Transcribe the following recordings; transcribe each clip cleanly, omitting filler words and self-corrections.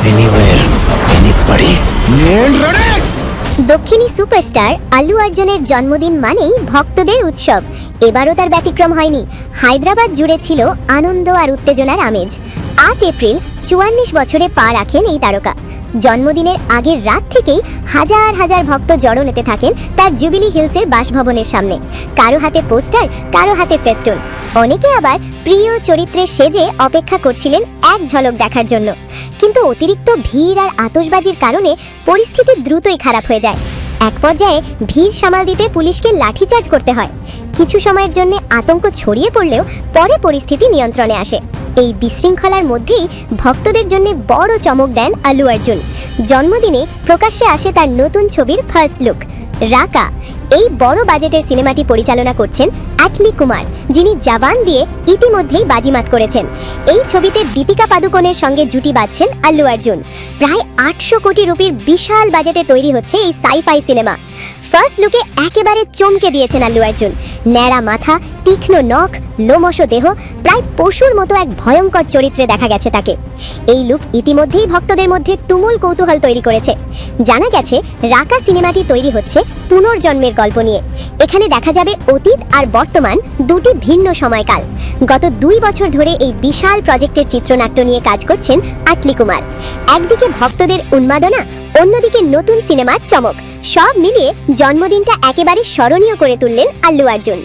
Anywhere anybody. দক্ষিণী superstar Allu অর্জুনের জন্মদিন মানেই ভক্তদের উৎসব। এবারও তার ব্যতিক্রম হয়নি। হায়দ্রাবাদ জুড়ে ছিল আনন্দ আর উত্তেজনার আমেজ। ৮ এপ্রিল ৪৪ বছরে পা রাখেন এই তারকা। জন্মদিনের আগের রাত থেকেই হাজার হাজার ভক্ত জড়ো নিতে থাকেন তার জুবিলি হিলসের বাসভবনের সামনে। কারো হাতে পোস্টার, কারো হাতে ফেস্টুন। অনেকে আবার প্রিয় চরিত্রে সেজে অপেক্ষা করছিলেন এক ঝলক দেখার জন্য। কিন্তু অতিরিক্ত ভিড় আর আতশবাজির কারণে পরিস্থিতি দ্রুতই খারাপ হয়ে যায়। এক পর্যায়ে ভিড় সামাল দিতে পুলিশকে লাঠিচার্জ করতে হয়। কিছু সময়ের জন্য আতঙ্ক ছড়িয়ে পড়লেও পরে পরিস্থিতি নিয়ন্ত্রণে আসে। এই বিশৃঙ্খলার মধ্যেই ভক্তদের জন্য বড় চমক দেন আল্লু অর্জুন। জন্মদিনে প্রকাশ্যে আসে তার নতুন ছবির ফার্স্ট লুক রাকা। এই বড় বাজেটের সিনেমাটি পরিচালনা করছেন অ্যাটলি কুমার, যিনি জওয়ান দিয়ে ইতিমধ্যেই বাজিমাত করেছেন। এই ছবিতে দীপিকা পাদুকোনের সঙ্গে জুটি বাঁধছেন আল্লু অর্জুন। প্রায় ৮০০ কোটি রুপির বিশাল বাজেটে তৈরি হচ্ছে এই সাইফাই সিনেমা। ফার্স্ট লুকে একেবারে চমকে দিয়েছেন আল্লু অর্জুন। ন্যাড়া মাথা, তীক্ষ্ণ নখ, লোমশ দেহ, প্রায় পশুর মতো এক ভয়ঙ্কর চরিত্রে দেখা গেছে তাকে। এই লুক ইতিমধ্যেই ভক্তদের মধ্যে তুমুল কৌতূহল তৈরি করেছে। জানা গেছে রাকা সিনেমাটি তৈরি হচ্ছে পুনর্জন্মের গল্প নিয়ে। এখানে দেখা যাবে অতীত আর বর্তমান দুটি ভিন্ন সময়কাল। গত ২ বছর ধরে এই বিশাল প্রজেক্টের চিত্রনাট্য নিয়ে কাজ করছেন আটলি কুমার। একদিকে ভক্তদের উন্মাদনা, অন্যদিকে নতুন সিনেমার চমক। সব মিলিয়ে জন্মদিনটা একেবারে স্মরণীয় করে তুললেন আল্লু অর্জুন।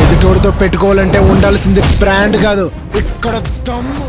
ఎదుటోడితో పెట్టుకోవాలంటే ఉండాల్సింది బ్రాండ్ కాదు, ఇక్కడ దమ్ము.